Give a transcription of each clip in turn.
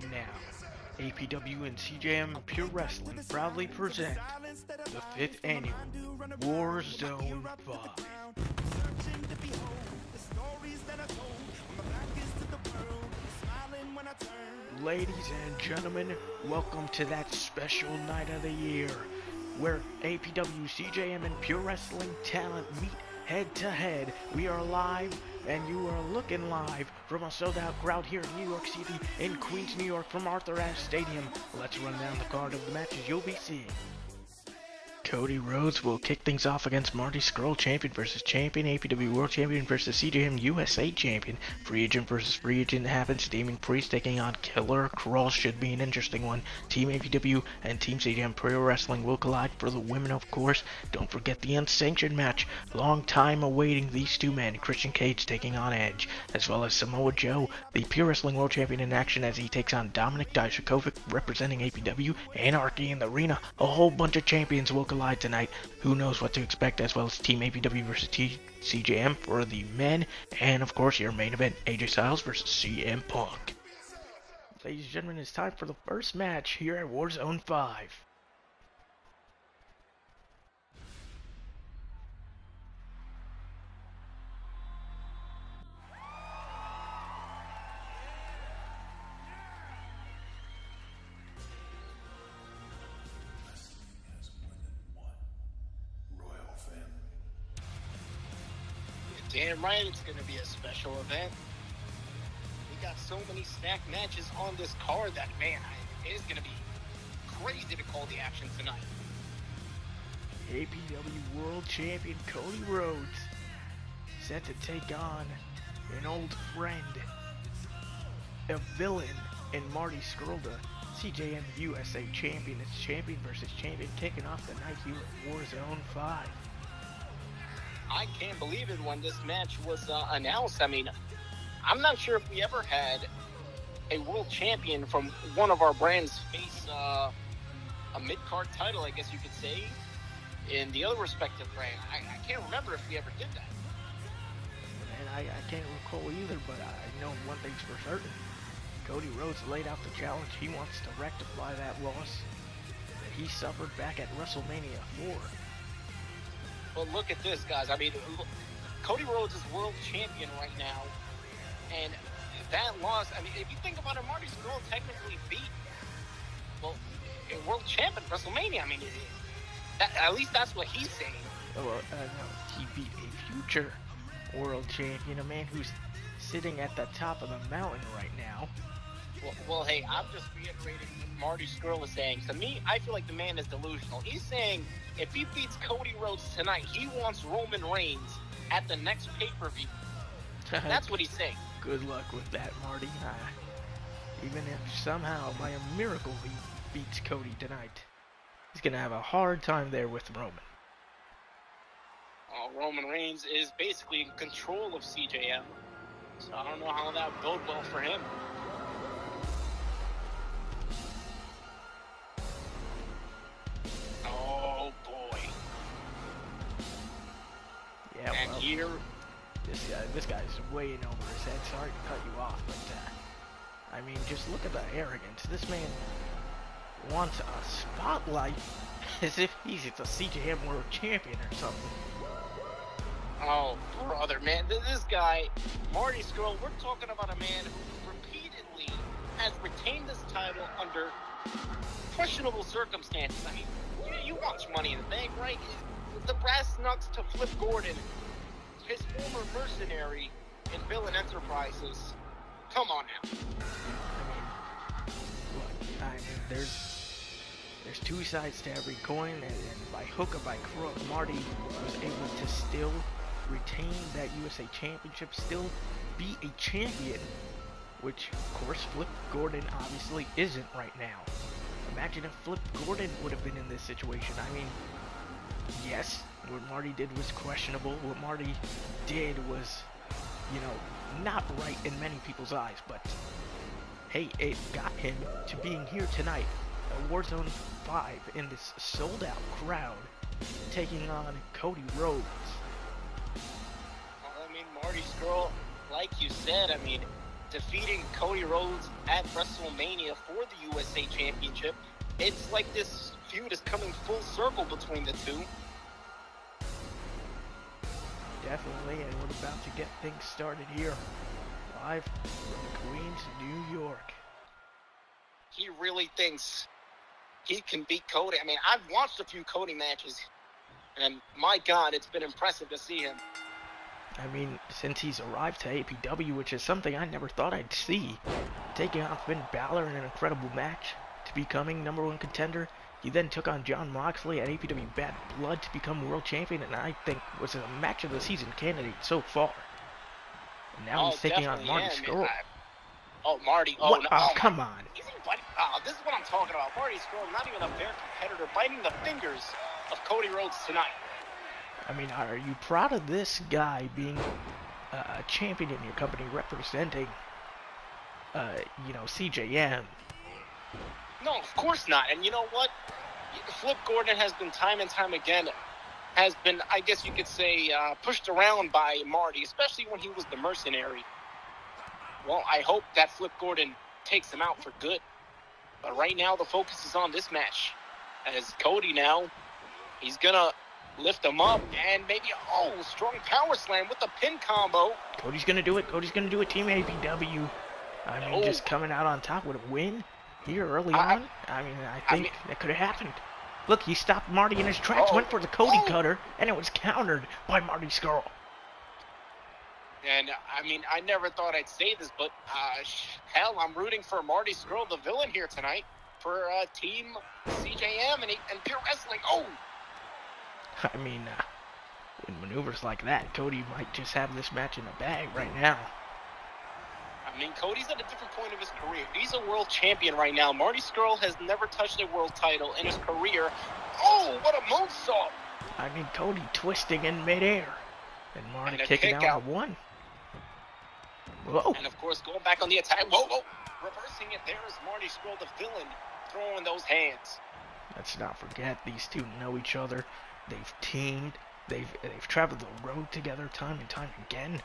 now, APW and C.J.M. Pure Wrestling proudly present the 5th annual Warzone V. Ladies and gentlemen, welcome to that special night of the year where APW, C.J.M. and Pure Wrestling talent meet head to head. We are live, and you are looking live from a sold-out crowd here in New York City, in Queens, New York, from Arthur Ashe Stadium. Let's run down the card of the matches you'll be seeing. Cody Rhodes will kick things off against Marty, Scurll, champion versus champion, APW World Champion versus C.J.M. USA Champion, free agent versus free agent happens, Damien taking on Killer. Kross should be an interesting one. Team APW and Team C.J.M. Pro Wrestling will collide for the women, of course. Don't forget the unsanctioned match, long time awaiting these two men, Christian Cage taking on Edge, as well as Samoa Joe, the Pure Wrestling World Champion, in action as he takes on Dominik Dijakovic representing APW, Anarchy in the arena. A whole bunch of champions will collide tonight. Who knows what to expect, as well as Team APW versus C.J.M. for the men, and of course your main event, AJ Styles versus CM Punk. Ladies and gentlemen, it's time for the first match here at Warzone 5. Damn right, it's going to be a special event. We got so many stacked matches on this card that, man, it is going to be crazy to call the action tonight. APW World Champion Cody Rhodes set to take on an old friend, a villain in Marty Scurll, C.J.M. USA Champion. It's champion versus champion kicking off the night here at Warzone 5. I can't believe it when this match was announced. I mean, I'm not sure if we ever had a world champion from one of our brands face a mid-card title, I guess you could say, in the other respective brand. I can't remember if we ever did that. And I can't recall either, but I know one thing's for certain. Cody Rhodes laid out the challenge. He wants to rectify that loss that he suffered back at WrestleMania 4. But look at this, guys. I mean, Cody Rhodes is world champion right now. And that loss, I mean, if you think about it, Marty Scurll technically beat, well, a world champ at WrestleMania. I mean, at least that's what he's saying. Oh, no, he beat a future world champion, a man who's sitting at the top of the mountain right now. Well, hey, I'm just reiterating what Marty Scurll is saying. To me, I feel like the man is delusional. He's saying if he beats Cody Rhodes tonight, he wants Roman Reigns at the next pay-per-view. That's what he's saying. Good luck with that, Marty. Even if somehow, by a miracle, he beats Cody tonight, he's going to have a hard time there with Roman. Roman Reigns is basically in control of C.J.M., so I don't know how that would bode well for him. Oh boy. Yeah, and well, here this guy's way in over his head. Sorry to cut you off, but I mean, just look at the arrogance. This man wants a spotlight as if he's the C.J.M. World Champion or something. Oh, brother, man, this guy, Marty Scurll, we're talking about a man who repeatedly has retained this title under questionable circumstances. I mean, you watch Money in the Bank, right? The brass knucks to Flip Gordon, his former mercenary in Villain Enterprises. Come on now. I mean, there's two sides to every coin, and by hook or by crook, Marty was able to still retain that USA Championship, still be a champion, which, of course, Flip Gordon obviously isn't right now. Imagine if Flip Gordon would have been in this situation. I mean, yes, what Marty did was questionable. What Marty did was, you know, not right in many people's eyes, but hey, it got him to being here tonight at Warzone 5 in this sold-out crowd, taking on Cody Rhodes. Well, I mean, Marty Scurll, like you said, I mean, defeating Cody Rhodes at WrestleMania for the USA Championship. It's like this feud is coming full circle between the two. Definitely, and we're about to get things started here. Live from Queens, New York. He really thinks he can beat Cody. I mean, I've watched a few Cody matches, and my God, it's been impressive to see him. I mean, since he's arrived to APW, which is something I never thought I'd see, taking on Finn Balor in an incredible match to becoming #1 contender. He then took on Jon Moxley at APW Bad Blood to become world champion, and I think was a match of the season candidate so far. And now he's taking on Marty Scurll. Marty. What? No, oh come on. This is what I'm talking about. Marty Scurll, not even a fair competitor, biting the fingers of Cody Rhodes tonight. I mean, are you proud of this guy being a champion in your company, representing, C.J.M? No, of course not. And you know what? Flip Gordon has been time and time again, I guess you could say, pushed around by Marty, especially when he was the mercenary. Well, I hope that Flip Gordon takes him out for good. But right now, the focus is on this match. As Cody now, he's going to lift him up and maybe, strong power slam with the pin combo. Cody's going to do it. Cody's going to do it. Team APW. I mean, just coming out on top with a win here early on. I think that could have happened. Look, he stopped Marty in his tracks, went for the Cody cutter, and it was countered by Marty Scurll. And, I never thought I'd say this, but, hell, I'm rooting for Marty Scurll, the villain here tonight, for Team C.J.M. and Pure Wrestling. I mean, in maneuvers like that, Cody might just have this match in a bag right now. Cody's at a different point of his career. He's a world champion right now. Marty Scurll has never touched a world title in his career. What a moonsault! Cody twisting in midair. And Marty kicking out of one. Whoa. And, of course, going back on the attack. Whoa. Reversing it. There's Marty Scurll, the villain, throwing those hands. Let's not forget, these two know each other. They've teamed. They've traveled the road together time and time again.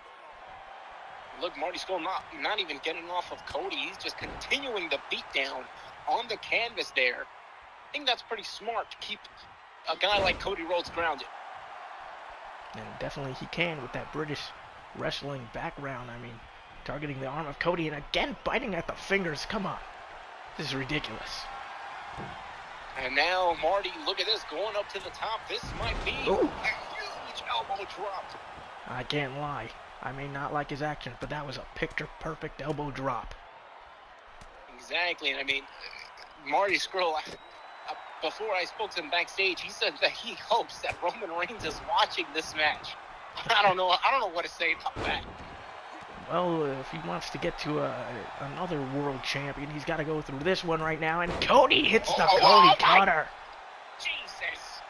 Look, Marty Scurll not even getting off of Cody. He's just continuing the beatdown on the canvas there. I think that's pretty smart to keep a guy like Cody Rhodes grounded. And definitely he can with that British wrestling background. Targeting the arm of Cody and again biting at the fingers. Come on. This is ridiculous. And now Marty, look at this, going up to the top. This might be a huge elbow drop. I can't lie. I may not like his actions, but that was a picture-perfect elbow drop. Exactly. And Marty Scurll, before I spoke to him backstage, he said that he hopes that Roman Reigns is watching this match. I don't know what to say about that. Well, if he wants to get to another world champion, he's got to go through this one right now. And Cody hits the Cody cutter. Jesus.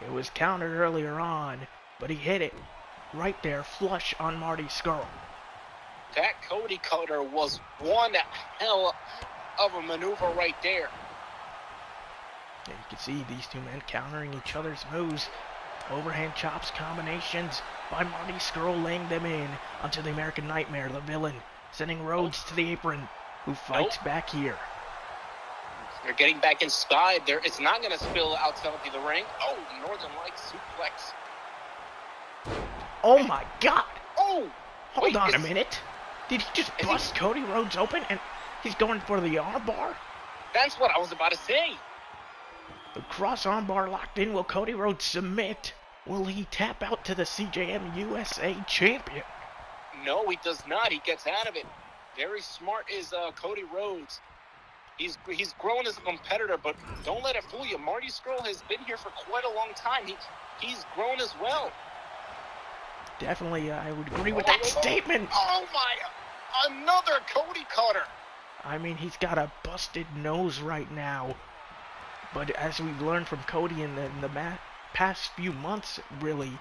It was countered earlier on, but he hit it right there, flush on Marty Scurll. That Cody cutter was one hell of a maneuver right there. Yeah, you can see these two men countering each other's moves. Overhand chops, combinations by Marty Scurll, laying them in onto the American Nightmare, the villain, sending Rhodes to the apron, who fights back here. They're getting back inside there. It's not going to spill outside of the ring. Northern Lights suplex. Oh my God! Hold Wait, on a minute. Did he just bust Cody Rhodes open and he's going for the armbar? That's what I was about to say. The Kross armbar locked in. Will Cody Rhodes submit? Will he tap out to the C.J.M. USA champion? No, he does not. He gets out of it. Very smart is Cody Rhodes. He's grown as a competitor, but don't let it fool you. Marty Scurll has been here for quite a long time. He's grown as well. Definitely, I would agree with that statement. Oh my! Another Cody cutter. He's got a busted nose right now. But as we've learned from Cody in the past few months, really,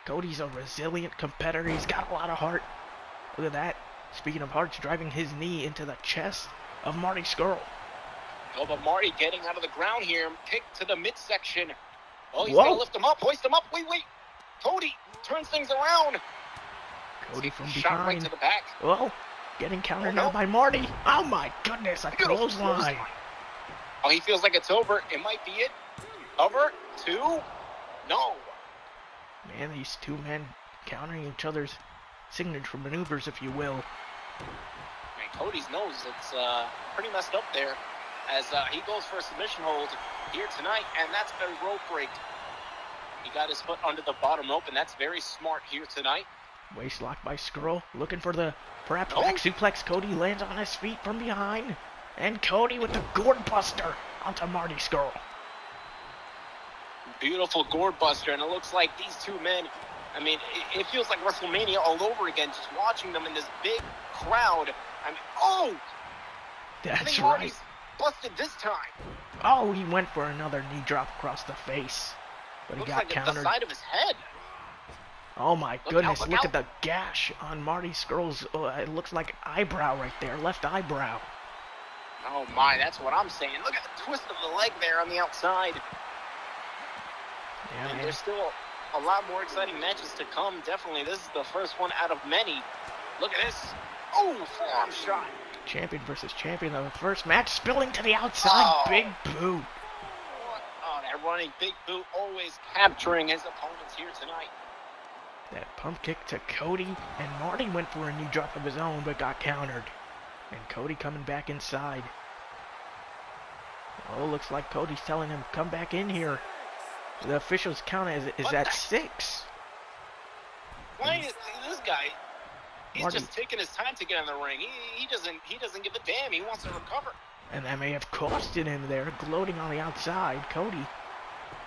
Cody's a resilient competitor. He's got a lot of heart. Look at that. Speaking of hearts, driving his knee into the chest of Marty Scurll. But Marty getting out of the ground here. Kick to the midsection. He's going to lift him up, hoist him up. Wait. Cody turns things around. Cody from behind. Shot right to the back. Well, Getting countered now by Marty. Oh my goodness, a clothesline. Oh, he feels like it's over. It might be it. Over. 2. No. Man, these two men countering each other's signature maneuvers, if you will. Man, Cody's nose, it's pretty messed up there as he goes for a submission hold here tonight, and that's a rope break. He got his foot under the bottom rope, and that's very smart here tonight. Waist lock by Scurll, looking for the perhaps back suplex. Cody lands on his feet from behind, and Cody with the gourd buster onto Marty Scurll. Beautiful gourd buster, and it looks like these two men, I mean, it feels like WrestleMania all over again, just watching them in this big crowd. I mean, that's right. Busted this time. Oh, he went for another knee drop across the face, but he got countered. The side of his head. Oh my goodness, look at the gash on Marty Scurll's, it looks like eyebrow right there, left eyebrow. Oh my, that's what I'm saying. Look at the twist of the leg there on the outside. Yeah, and man. There's still a lot more exciting matches to come. Definitely, this is the first one out of many. Look at this. Oh, forearm shot. Champion versus champion of the first match, spilling to the outside. Big boot. Oh, that running big boot, always capturing his opponents here tonight. That pump kick to Cody, and Marty went for a knee drop of his own, but got countered. And Cody coming back inside. Oh, looks like Cody's telling him, come back in here. The official's count is at 6. Why is this guy? He's Marty. Just taking his time to get in the ring. He doesn't give a damn. He wants to recover. And that may have costed him there, gloating on the outside. Cody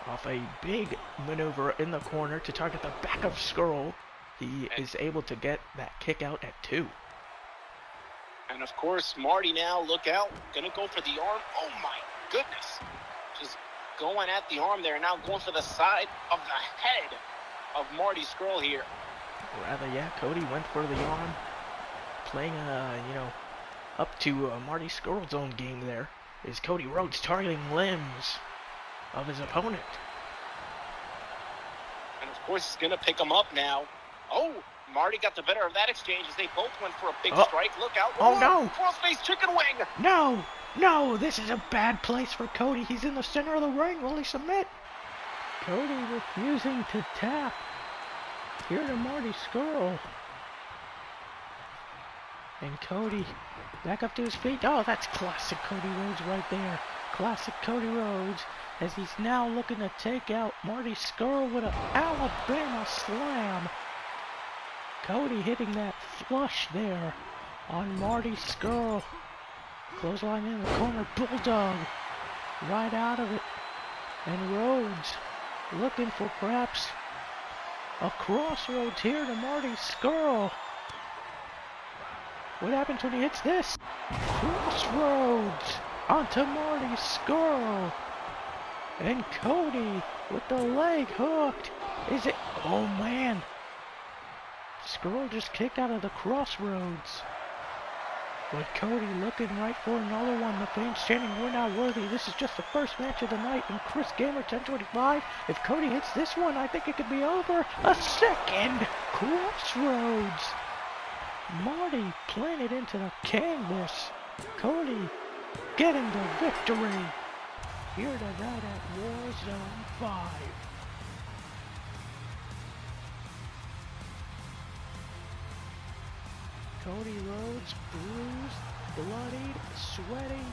off a big maneuver in the corner to target the back of Scurll. He is able to get that kick out at 2. And of course, Marty now, look out. Gonna go for the arm. Oh my goodness. Just going at the arm there. Now going for the side of the head of Marty Scurll here. Rather, yeah, Cody went for the arm. Playing, up to Marty Scurll's own game there. Is Cody Rhodes targeting limbs of his opponent. And of course, he's gonna pick him up now. Oh, Marty got the better of that exchange as they both went for a big strike. Look out. Oh, no. Crossface chicken wing. No, this is a bad place for Cody. He's in the center of the ring. Will he submit? Cody refusing to tap. Here to Marty Scurll. And Cody back up to his feet. Oh, that's classic Cody Rhodes right there. Classic Cody Rhodes as he's now looking to take out Marty Scurll with an Alabama slam. Cody hitting that flush there on Marty Scurll. Clothesline in the corner, Bulldog right out of it. And Rhodes looking for perhaps a crossroads here to Marty Scurll. What happens when he hits this? Crossroads onto Marty Scurll. And Cody with the leg hooked. Is it? Oh man. Scurll just kicked out of the crossroads. But Cody looking right for another one. The fans chanting, we're not worthy. This is just the first match of the night. And Chris Gamer 1025. If Cody hits this one, I think it could be over. A second crossroads. Marty planted into the canvas. Cody getting the victory. Here tonight at Warzone 5. Cody Rhodes, bruised, bloodied, sweaty,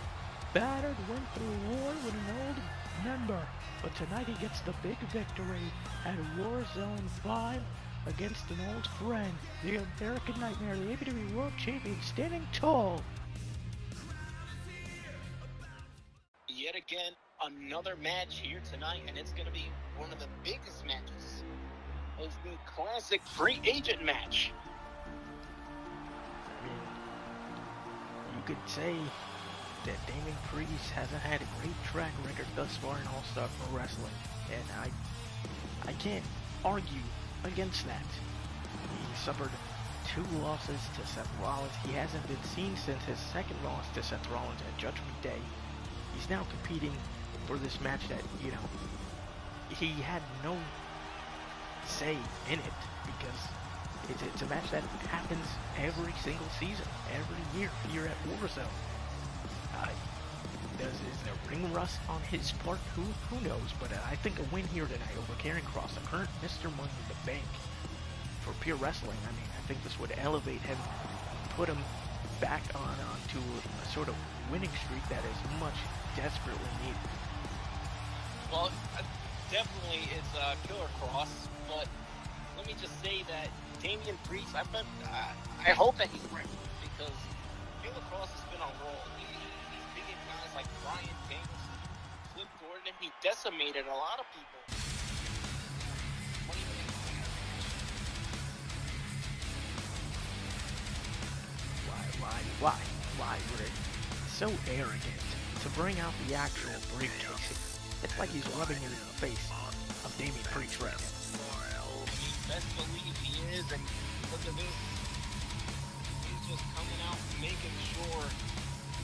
battered, went through war with an old member. But tonight he gets the big victory at Warzone 5 against an old friend, the American Nightmare, the APW World Champion, standing tall. Yet again, another match here tonight, and it's going to be one of the biggest matches. It's the classic free agent match. You could say that Damien Priest hasn't had a great track record thus far in All-Star Pro Wrestling, and I can't argue against that. He suffered 2 losses to Seth Rollins. He hasn't been seen since his second loss to Seth Rollins at Judgment Day. He's now competing for this match that, he had no say in it because It's a match that happens every single season, every year here at Warzone. Is there ring rust on his part? Who knows? But I think a win here tonight over Kross, the current Mr. Money in the Bank, for Pure Wrestling. I mean, I think this would elevate him, put him back onto a sort of winning streak that is much desperately needed. Well, definitely it's Killer Kross, but let me just say that Damien Priest, I hope that he's right, because Killer Kross has been on roll. He's beating guys like Brian Danielson, Flip Gordon, and he decimated a lot of people. Why would it so arrogant to bring out the actual briefcase? It's like he's rubbing it in the face of Damien Priest right now. Best believe he is, and look at this. He's just coming out making sure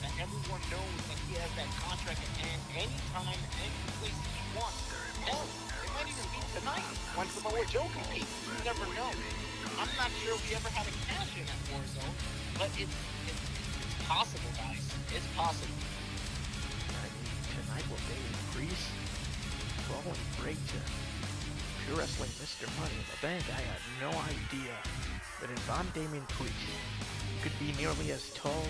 that everyone knows that he has that contract at hand anytime, any place he wants. Hell, it might even be tonight when Samoa Joe competes. You never know. I'm not sure we ever had a cash in at Warzone, but it's possible, guys. It's possible. I mean, tonight will Damien Priest falling break to Pure Wrestling Mr. Money in the Bank. I had no idea. But if I'm Damien Priest, you could be nearly as tall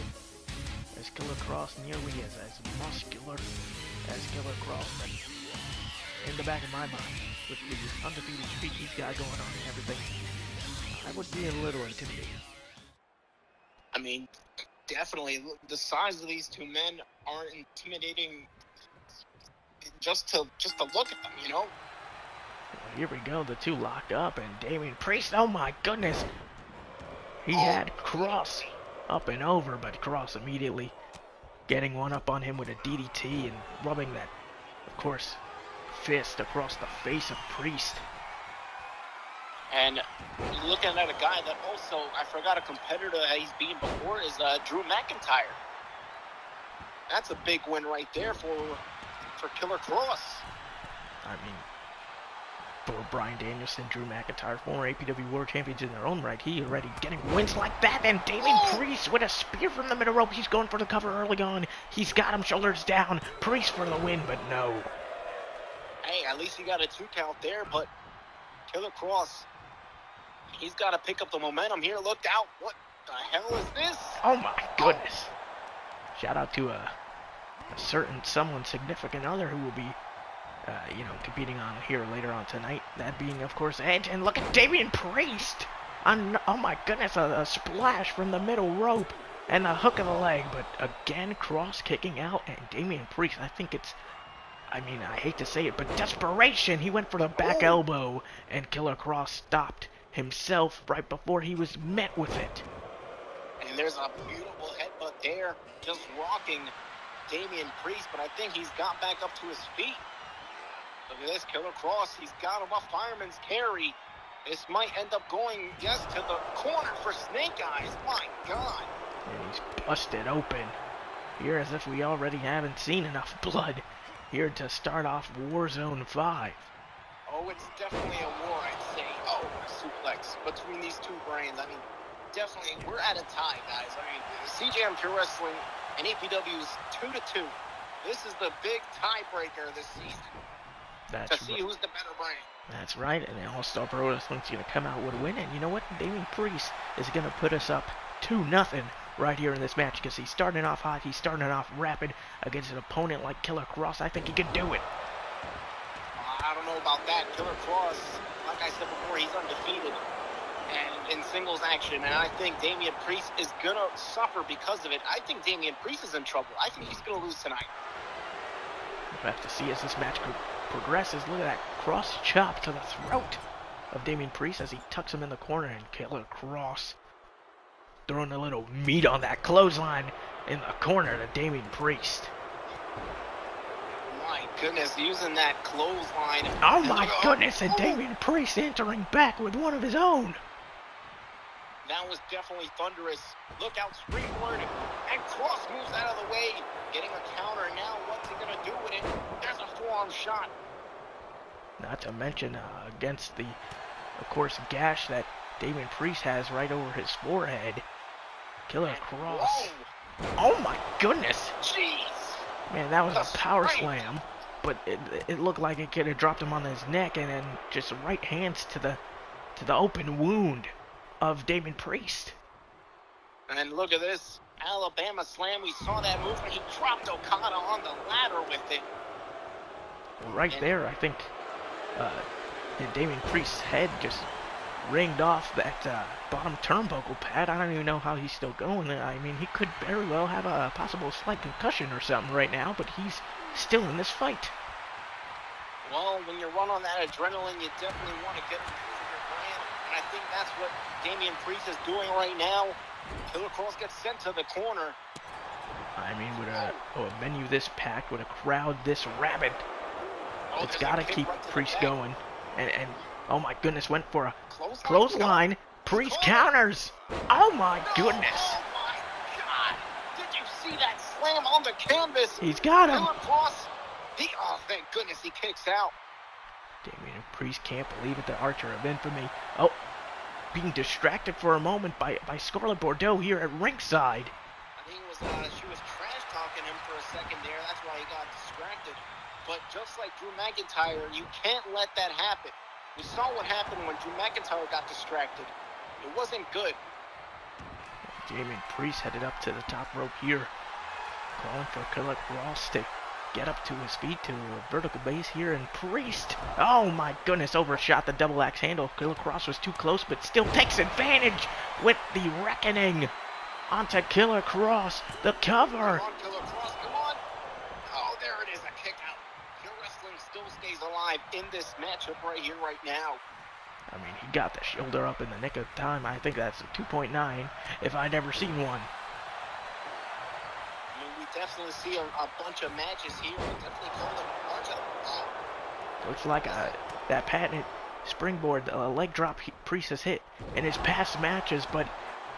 as Killer Kross, nearly as muscular as Killer Kross. But in the back of my mind, with the undefeated streak he's got going on and everything, I would be a little intimidated. I mean, definitely, the size of these two men are intimidating just to look at them, you know? Well, here we go, the two locked up, and Damien Priest, oh my goodness! He had Kross up and over, but Kross immediately getting one up on him with a DDT and rubbing that, of course, fist across the face of Priest. And looking at a guy that also, I forgot a competitor that he's beaten before, is Drew McIntyre. That's a big win right there for Killer Kross. I mean, for Brian Danielson, Drew McIntyre, former APW World Champions in their own right, he already getting wins like that. And Damien Priest with a spear from the middle rope. He's going for the cover early on. He's got him shoulders down. Priest for the win, but no. Hey, at least he got a 2 count there, but Killer Kross, he's got to pick up the momentum here. Look out. What the hell is this? Oh, my goodness. Shout out to a certain someone significant other who will be, competing on here later on tonight. That being, of course, Edge. And look at Damien Priest. Oh, my goodness. A splash from the middle rope and a hook of the leg. But again, Kross kicking out. And Damien Priest, I think it's, I hate to say it, but desperation. He went for the back elbow. And Killer Kross stopped himself right before he was met with it. And there's a beautiful headbutt there, just rocking Damien Priest, but I think he's got back up to his feet. Look at this, Killer Kross, he's got him a fireman's carry. This might end up going, yes, to the corner for Snake Eyes. My God. And he's busted open here as if we already haven't seen enough blood here to start off Warzone 5. Oh, it's definitely a war, I'd say. Oh, a suplex between these two brands. I mean, definitely, we're at a tie, guys. I mean, C.J.M. Pure Wrestling and APW is 2-2. This is the big tiebreaker this season. To see who's the better brand. That's right, and the All-Star Pro Wrestling's going to come out with a win. And you know what? Damien Priest is going to put us up 2-0 right here in this match because he's starting off hot. He's starting off rapid against an opponent like Killer Kross. I think he can do it. I don't know about that. Killer Kross, like I said before, he's undefeated and in singles action, and I think Damien Priest is going to suffer because of it. I think Damien Priest is in trouble. I think he's going to lose tonight. We'll have to see as this match progresses. Look at that cross chop to the throat of Damien Priest as he tucks him in the corner, and Killer Kross throwing a little meat on that clothesline in the corner to Damien Priest. My goodness, using that clothesline. Oh my goodness, and Damien Priest entering back with one of his own. That was definitely thunderous. Look out, springboard, and Kross moves out of the way, getting a counter. Now what's he going to do with it? There's a forearm shot. Not to mention against the, of course, gash that Damien Priest has right over his forehead. Killer Kross. Whoa. Oh my goodness. Jeez. Man, that was That's a power right. slam. But it looked like it could have dropped him on his neck, and then just right hands to the open wound of Damien Priest. And look at this Alabama slam. We saw that move when he dropped Okada on the ladder with it. Right there, I think Damien Priest's head just ringed off that bottom turnbuckle pad. I don't even know how he's still going. I mean, he could very well have a possible slight concussion or something right now, but he's still in this fight. Well, when you run on that adrenaline, you definitely want to get into your brand, and I think that's what Damien Priest is doing right now. Killer Kross gets sent to the corner. I mean, with a venue this packed, with a crowd this rabid, it's got to keep Priest going. And oh my goodness, went for a clothesline. Priest counters. Oh my goodness. Oh my God. Did you see that slam on the canvas? He's got him. Killer Kross. Oh, thank goodness he kicks out. Damien Priest can't believe it, the Archer of Infamy. Oh, being distracted for a moment by Scarlett Bordeaux here at ringside. I think it was she was trash talking him for a second there. That's why he got distracted. But just like Drew McIntyre, you can't let that happen. We saw what happened when Drew McIntyre got distracted. It wasn't good. Damien Priest headed up to the top rope here, calling for Killer Kross to get up to his feet to a vertical base here, and Priest, oh my goodness, overshot the double axe handle. Killer Kross was too close, but still takes advantage with the reckoning onto Killer Kross. The cover. Come on, Killer Kross, come on. Oh, there it is, a kick out. Pure Wrestling still stays alive in this matchup right here, right now. I mean, he got the shoulder up in the nick of time. I think that's a 2.9 if I'd ever seen one. I mean, we definitely see a bunch of matches here. We definitely call them a bunch of them. Looks like that patented springboard leg drop Priest has hit in his past matches, but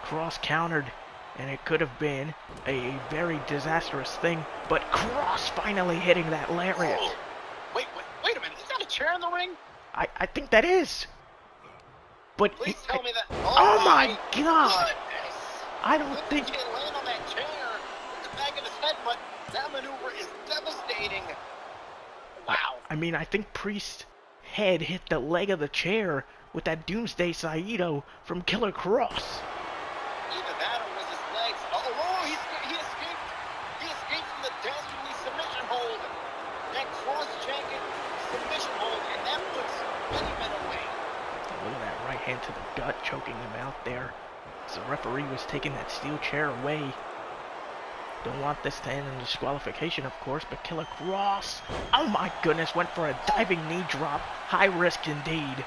Kross countered, and it could have been a very disastrous thing. But Kross finally hitting that lariat. Oh, wait a minute. Is that a chair in the ring? I think that is. But Please tell me that. Oh my God! Goodness. I don't think. He can't land on that chair with the back of his head, but that maneuver is devastating. Wow. I mean, I think Priest's head hit the leg of the chair with that Doomsday Saito from Killer Kross. Either that or was his legs. Oh, he escaped. He escaped from the dastardly submission hold. That cross-jacket submission hold, and that puts many men away. Look at that right hand to the gut, choking him out there. So the referee was taking that steel chair away. Don't want this to end in disqualification, of course, but Killer Kross, oh my goodness, went for a diving knee drop. High risk indeed.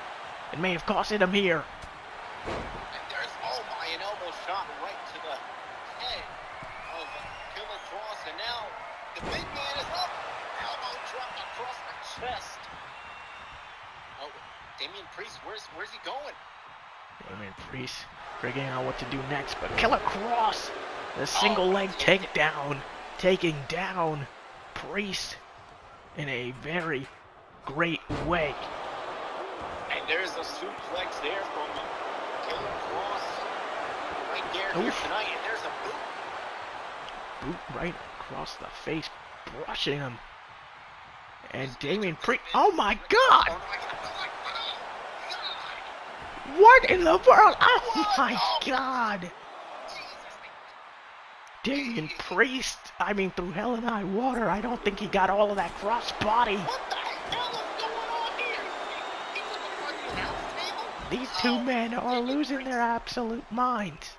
It may have costed him here. And there's, an elbow shot right to the head of Killer Kross, and now the big man is up. Elbow drop across the chest. Oh, Damien Priest, where's he going? Damien Priest figuring out what to do next, but Killer Kross, the single leg takedown, taking down Priest in a very great way. And there's a suplex there from Killer Kross right there here tonight, and there's a boot. Boot right across the face, brushing him. And Damien Priest, oh my God! What in the world? Oh my God! Damien Priest, I mean, through hell and high water, I don't think he got all of that cross body. What the hell is going on here? He was on the announce table? These two men are losing their absolute minds.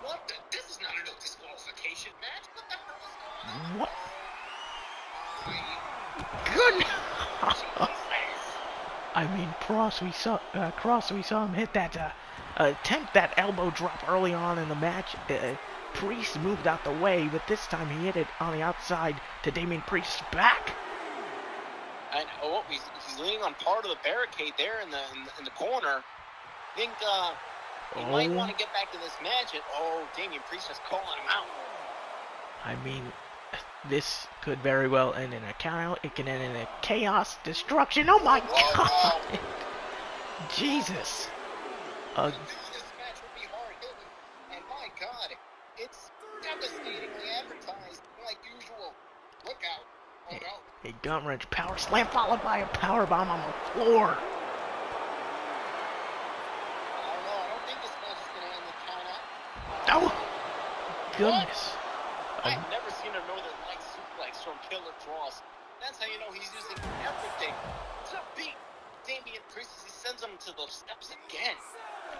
What the? This is not a no disqualification match. What the hell is going on? What? Good. I mean, Kross, we saw him hit that, attempt that elbow drop early on in the match. Priest moved out the way, but this time he hit it on the outside to Damien Priest's back. And he's leaning on part of the barricade there in the corner. I think he might want to get back to this match. And Damien Priest is calling him out. I mean, this could very well end in a count. It can end in a chaos destruction. Oh my God! Jesus. I knew this match would be hard hitting, and my God, it's devastatingly advertised like usual. Look out! Oh no! A gun wrench power slam followed by a power bomb on the floor. I don't know. I don't think this match is gonna end the count out. Oh, goodness! I've never seen a Northern Light suplex from Killer Kross. That's how you know he's using everything to beat Damien Priest. He sends him to those steps again.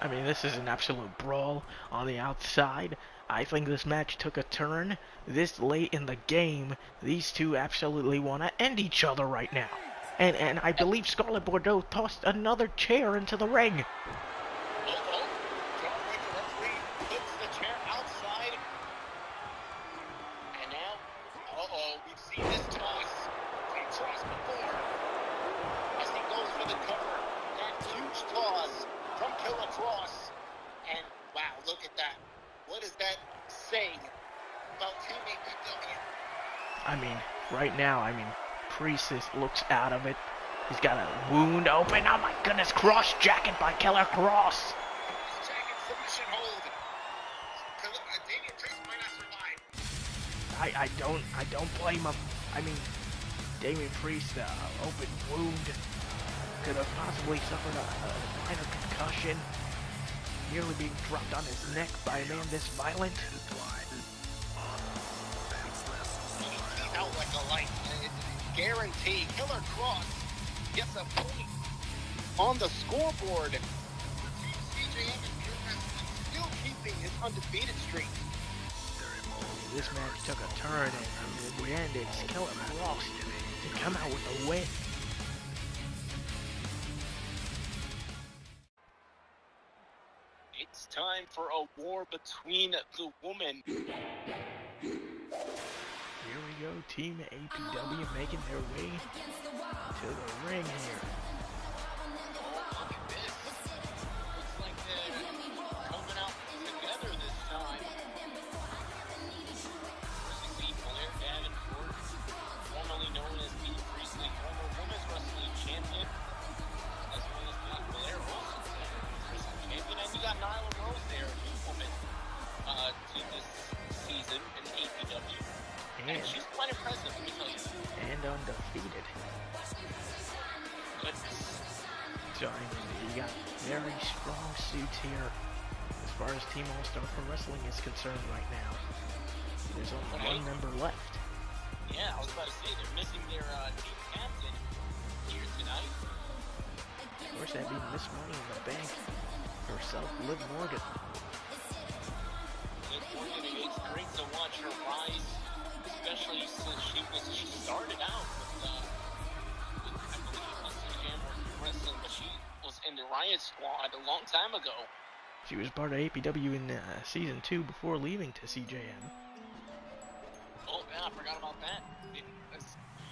I mean, this is an absolute brawl on the outside. I think this match took a turn this late in the game. These two absolutely want to end each other right now. And I believe Scarlett Bordeaux tossed another chair into the ring. I mean, right now, Priest looks out of it. He's got a wound open. Oh my goodness, cross jacket by Killer Kross. Jacket submission hold. Damien Priest might not survive. I don't blame him. I mean, Damien Priest, open wound. Could have possibly suffered a minor concussion. Nearly being dropped on his neck by a man this violent. Out like a light. Guaranteed. Killer Kross gets a point on the scoreboard. C.J.M. still keeping his undefeated streak. This match took a turn, and in the end, it's Killer Kross to come out with a win. It's time for a war between the women. Here we go, Team APW making their way to the ring here. Oh, look at this. Looks like they're coming out together this time. First we see Blair Davenport, formerly known as Bea Priestley, former women's wrestling champion, as well as the Belair Rosa wrestling champion. And you got Nyla Rhodes there, a new woman to this season in APW. And she's quite impressive, let me tell you. And undefeated. Goodness. So, I mean, you got very strong suits here as far as Team All-Star Pro Wrestling is concerned right now. There's only one member left. Yeah, I was about to say, they're missing their team captain here tonight. Of course, that'd be Miss Money in the Bank herself, Liv Morgan. Liv Morgan, it's great to watch her rise. Especially since she started out with I believe C.J.M wrestling, but she was in the Riot Squad a long time ago. She was part of APW in Season 2 before leaving to C.J.M. Oh, yeah, I forgot about that.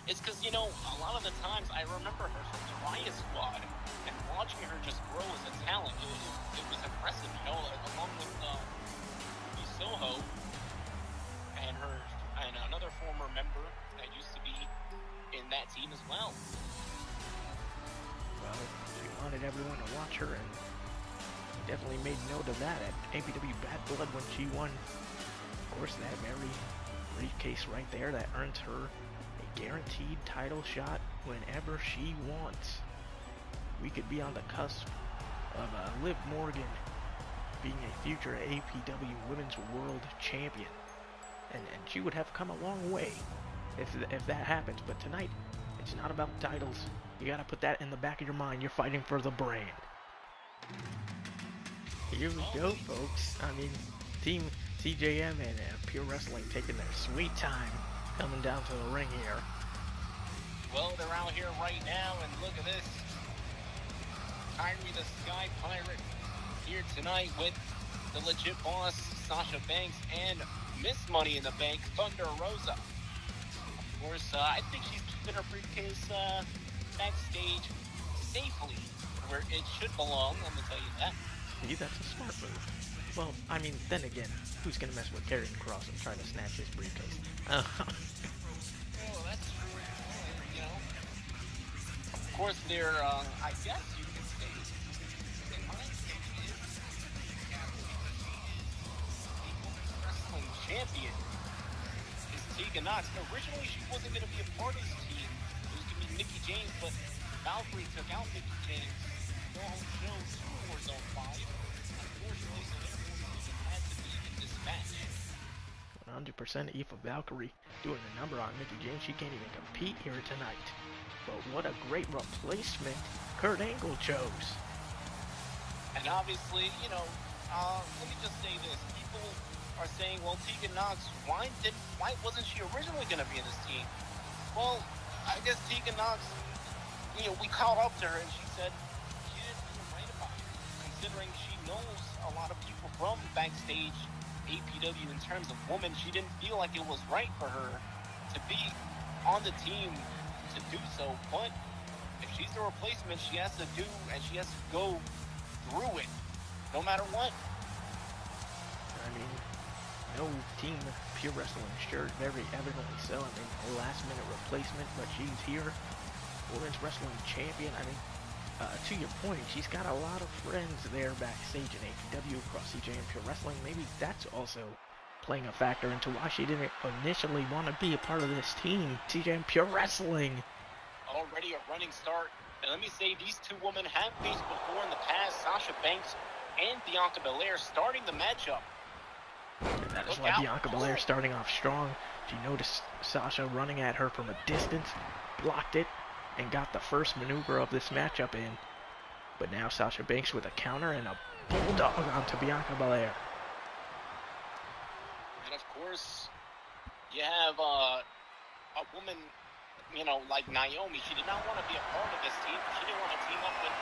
It's because, you know, a lot of the times I remember her from the Riot Squad, and watching her just grow as a talent, it was impressive, you know, along with Soho and her. And another former member that used to be in that team as well. Well, she wanted everyone to watch her, and definitely made note of that at APW Bad Blood when she won, of course, that very briefcase right there that earns her a guaranteed title shot whenever she wants. We could be on the cusp of Liv Morgan being a future APW Women's World Champion. And she would have come a long way if that happens. But tonight, it's not about titles. You gotta put that in the back of your mind. You're fighting for the brand. Here we go, folks. I mean, Team C.J.M. and Pure Wrestling taking their sweet time coming down to the ring here. Well, they're out here right now, and look at this. KAIRI, the Sky Pirate, here tonight with the legit boss, Sasha Banks, and Miss Money in the Bank, Thunder Rosa. Of course, I think she's keeping her briefcase backstage safely where it should belong, I'm going to tell you that. See, that's a smart move. Well, I mean, then again, who's going to mess with Karrion Kross and try to snatch his briefcase? Oh, that's true. You know. Of course, they're, I guess you could say, in my opinion, is champion is Tegan Knox. Originally, she wasn't going to be a part of this team. It was going to be Mickie James, but Valkyrie took out Mickie James. Go home show to Warzone 5. Unfortunately, so therefore, Tegan had to be in this match. 100% Eva Valkyrie doing the number on Mickie James. She can't even compete here tonight. But what a great replacement Kurt Angle chose. And obviously, you know, let me just say this. People are saying, well, Tegan Knox, why wasn't she originally going to be in this team? Well, I guess Tegan Knox, you know, we caught up to her and she said she didn't feel right about it, considering she knows a lot of people from backstage APW in terms of women. She didn't feel like it was right for her to be on the team to do so, but if she's the replacement, she has to do, and she has to go through it, no matter what. I mean, no team Pure Wrestling shirt, very evidently so. I mean, a last-minute replacement, but she's here, Women's Wrestling Champion. I mean, to your point, she's got a lot of friends there backstage in APW across C.J.M Pure Wrestling. Maybe that's also playing a factor into why she didn't initially want to be a part of this team. C.J.M Pure Wrestling. Already a running start. And let me say, these two women have faced before in the past, Sasha Banks and Bianca Belair starting the matchup. And that is why Bianca Belair starting off strong. She noticed Sasha running at her from a distance, blocked it, and got the first maneuver of this matchup in. But now Sasha Banks with a counter and a bulldog onto Bianca Belair. And of course, you have a woman, you know, like Naomi. She did not want to be a part of this team. She didn't want to team up with...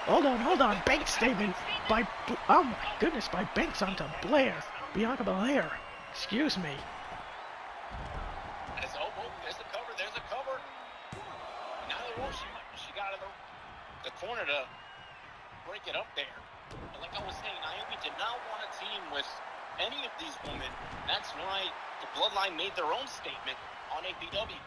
Hold on. Banks statement by... Oh my goodness, by Banks onto Blair. Bianca Belair. Excuse me. There's a cover. Nyla Rose, she got in the corner to break it up there. But like I was saying, Naomi did not want to team with any of these women. That's why the Bloodline made their own statement on APW.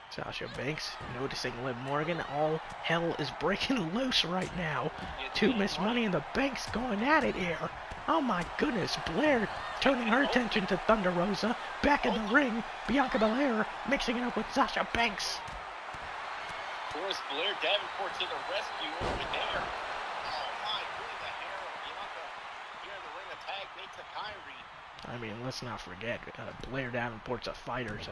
Sasha Banks noticing Liv Morgan. All hell is breaking loose right now. Two Miss Money in the Banks going at it here. Oh my goodness, Blair turning her attention to Thunder Rosa. Back in the ring, Bianca Belair mixing it up with Sasha Banks. Of course, Blair Davenport to the rescue over there. Oh my goodness, the hair of Bianca here in the ring attack made to KAIRI. I mean, let's not forget, Blair Davenport's a fighter, so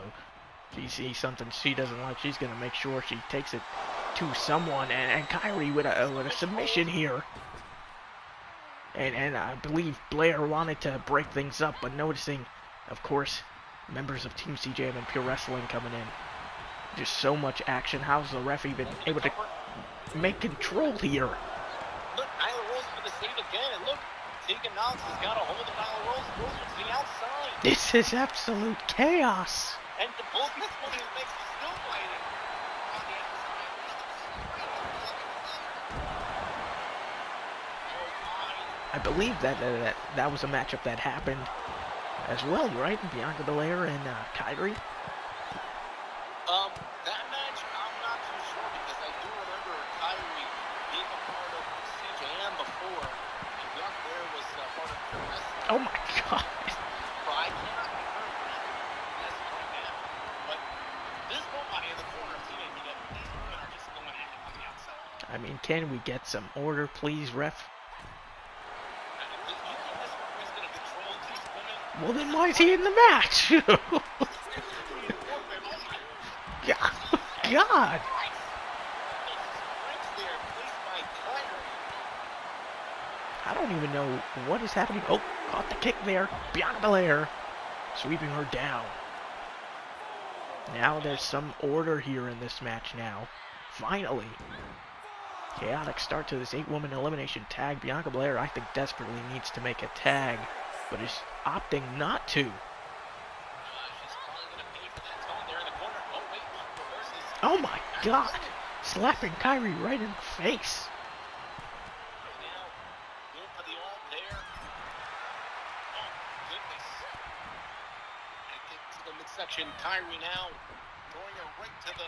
if she sees something she doesn't like, she's going to make sure she takes it to someone. And KAIRI with a submission here. And I believe Blair wanted to break things up, but noticing, of course, members of Team C.J.M and Pure Wrestling coming in. Just so much action. How's the ref even able to make control here? Look, Nyla Rose for the save again. And look, Tegan Knox has got a hold of Nyla Rose. Rose to the outside. This is absolute chaos. And the both Miss Money makes the still fighting on the outside. I believe that was a matchup that happened as well, right? Bianca Belair and KAIRI. That match, I'm not too sure because I do remember KAIRI being a part of C.J.M before, and Bianca Belair was part of Pure Wrestling. Oh my God! So I cannot confirm that as of right now. But there's nobody in the corner of TNA. These women are just going at it on the outside. I mean, can we get some order, please, ref? You think this referee's going to control these women? Well, then why is he in the match? God! I don't even know what is happening. Oh, caught the kick there. Bianca Belair sweeping her down. Now there's some order here in this match now. Finally. Chaotic start to this 8-woman elimination tag. Bianca Belair, I think, desperately needs to make a tag, but is opting not to. Oh my God! Slapping KAIRI right in the face. Midsection, KAIRI now throwing her right to the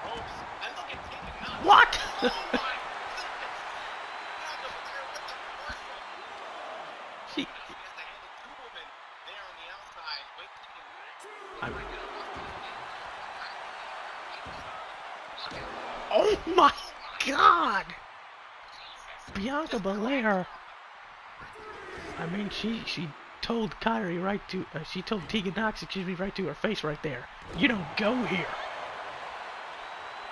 ropes. And look at Tegan now. What? Oh my goodness! She has to handle two women there on the outside. Oh my God! Bianca Belair. I mean, she told KAIRI right to, she told Tegan Knox, excuse me, right to her face right there. You don't go here.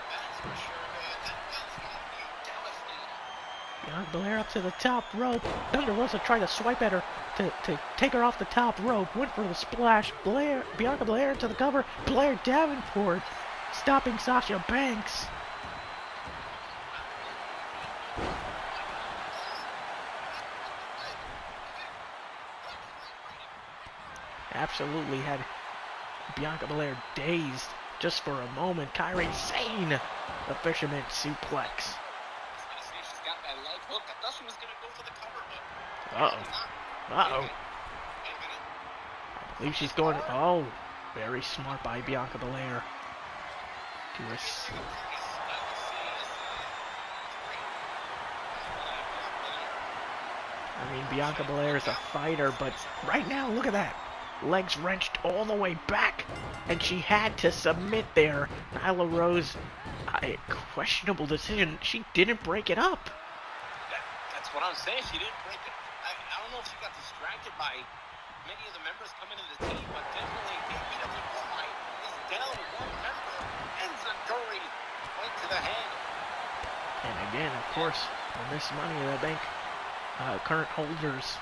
That's for sure, man. That's gonna be devastating. Bianca Belair up to the top rope. Thunder Rosa tried to swipe at her to take her off the top rope. Went for the splash. Bianca Belair to the cover. Blair Davenport stopping Sasha Banks. Absolutely had Bianca Belair dazed just for a moment. KAIRI saying the fisherman suplex. She's got that leg hook. I thought she was gonna go for the cover, but Uh-oh. I believe she's going. Oh, very smart by Bianca Belair. I mean, Bianca Belair is a fighter, but right now, look at that. Legs wrenched all the way back, and she had to submit there. Nyla Rose, a questionable decision. She didn't break it up. That's what I'm saying. She didn't break it. I don't know if she got distracted by many of the members coming into the team, but definitely APWI is down one member, and Scurll went to the head. And again, of course, on this Money in the Bank, current holders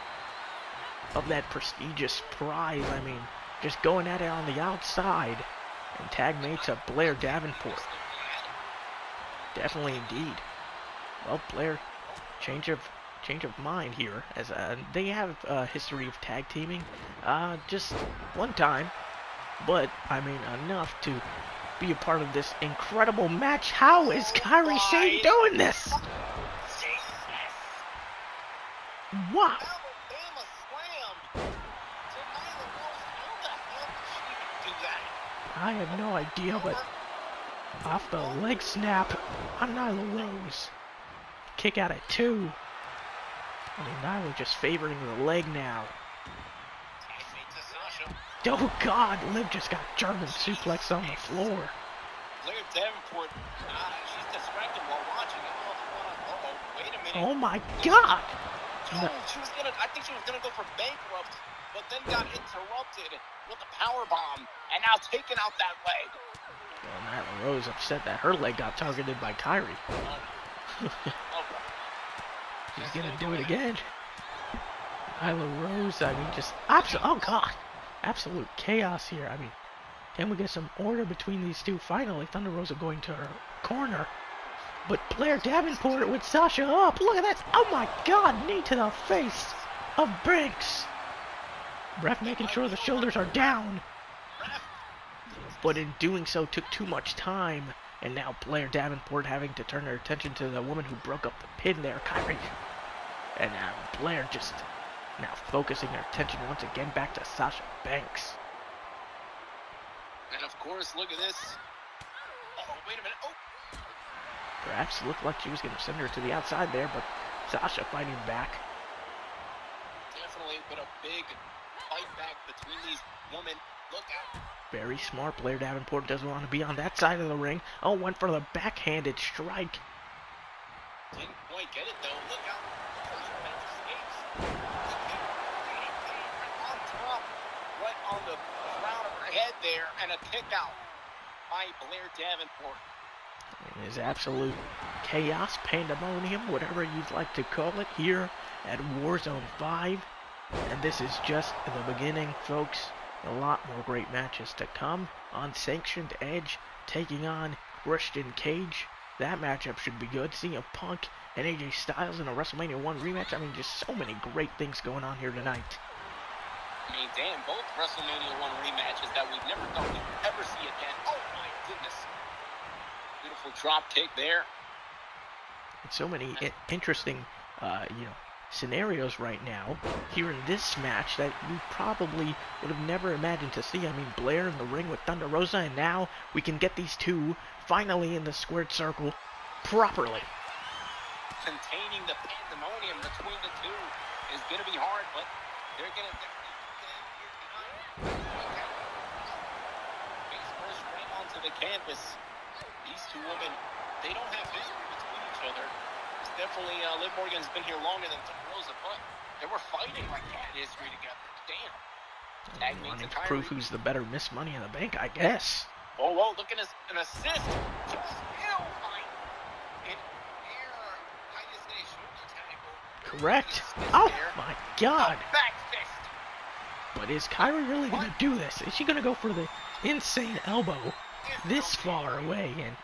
of that prestigious prize, I mean, just going at it on the outside, and tag mates of Blair Davenport. Definitely indeed. Well, Blair, change of mind here, as they have a history of tag teaming, just one time, but I mean enough to be a part of this incredible match. How is KAIRI Sane doing this? Wow. Alabama slam to Nyla Rose. How the hell did she do that? I have no idea, but off the leg snap on Nyla Rose. Kick out at 2. I mean, Nyla just favoring the leg now. Oh God, Liv just got German suplex on the floor. Blair Davenport, she's distracted while watching. Wait a minute. Oh my God. I think she was gonna go for bankrupt, but then got interrupted with a power bomb, and now taking out that leg. Well, Nyla Rose upset that her leg got targeted by KAIRI. She's gonna do it again. Nyla Rose, I mean, just oh God, absolute chaos here. I mean, can we get some order between these two? Finally, Thunder Rosa going to her corner. But Blair Davenport with Sasha up. Look at that. Oh my God. Knee to the face of Banks. Ref making sure the shoulders are down. But in doing so took too much time. And now Blair Davenport having to turn her attention to the woman who broke up the pin there, KAIRI. And now Blair just now focusing her attention once again back to Sasha Banks. And of course, look at this. Oh, wait a minute. Oh. Perhaps looked like she was going to send her to the outside there, but Sasha fighting back. Definitely been a big fight back between these women. Look out. Very smart. Blair Davenport doesn't want to be on that side of the ring. Oh, went for the backhanded strike. Didn't quite get it though. Look out. First match escapes. Right on top. Right on the crown of her head there. And a kick out by Blair Davenport. It is absolute chaos, pandemonium, whatever you'd like to call it, here at Warzone 5. And this is just the beginning, folks. A lot more great matches to come. Unsanctioned Edge taking on Christian Cage. That matchup should be good. CM Punk and AJ Styles in a WrestleMania 1 rematch. I mean, just so many great things going on here tonight. I mean, damn, both WrestleMania 1 rematches that we never thought we'd ever see again. Oh my goodness. Beautiful drop kick there. And so many interesting, scenarios right now here in this match that we probably would have never imagined to see. I mean, Blair in the ring with Thunder Rosa, and now we can get these two finally in the squared circle properly. Containing the pandemonium between the two is going to be hard, but they're going to face first right onto the canvas. These two women, they don't have history between each other. It's definitely, Liv Morgan's been here longer than Rosa, but they were fighting like they had history together. Damn. Tag Wanting meets to KAIRI. prove who's the better Miss Money in the Bank, I guess. Oh, whoa, look at an assist. Just ill fight. In air, how do you say, shoulder tackle. Correct. Oh my God. A back fist. But is KAIRI really going to do this? Is she going to go for the insane elbow this far away? And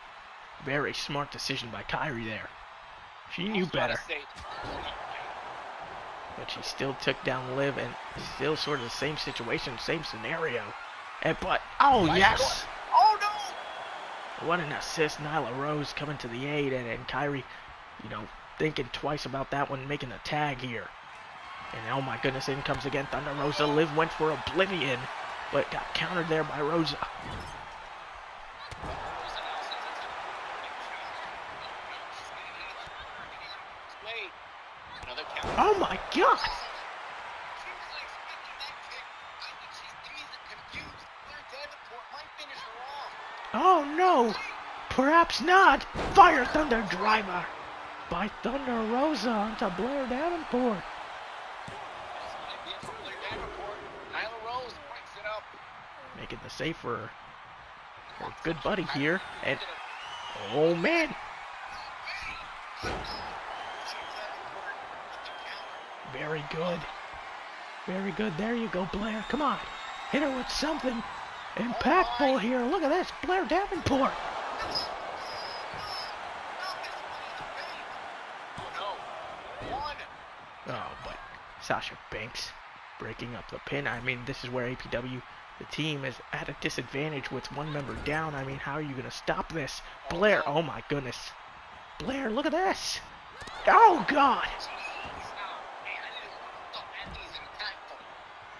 very smart decision by KAIRI there. She knew better. But she still took down Liv, and still sort of the same situation, same scenario. But, oh yes! Oh no! What an assist. Nyla Rose coming to the aid, and KAIRI, you know, thinking twice about that one, making the tag here. And oh my goodness, in comes again Thunder Rosa. Liv went for Oblivion, but got countered there by Rosa. Oh my God! Oh no! Perhaps not! Fire Thunder Driver by Thunder Rosa onto Blair Davenport. Making the save for her good buddy here. And oh man! Very good. Very good. There you go, Blair. Come on. Hit her with something impactful here. Look at this. Blair Davenport. Oh, but Sasha Banks breaking up the pin. I mean, this is where APW, the team, is at a disadvantage with one member down. I mean, how are you going to stop this? Blair. Oh, my goodness. Blair, look at this. Oh, God.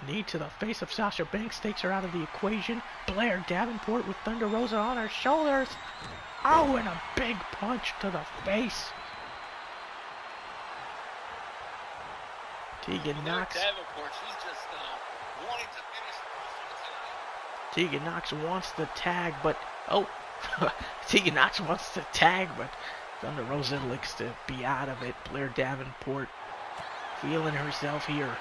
Knee to the face of Sasha Banks takes her out of the equation. Blair Davenport with Thunder Rosa on her shoulders. Oh, and a big punch to the face. Tegan Knox. Tegan Knox wants the tag, but oh, Tegan Knox wants the tag, but Thunder Rosa looks to be out of it. Blair Davenport feeling herself here.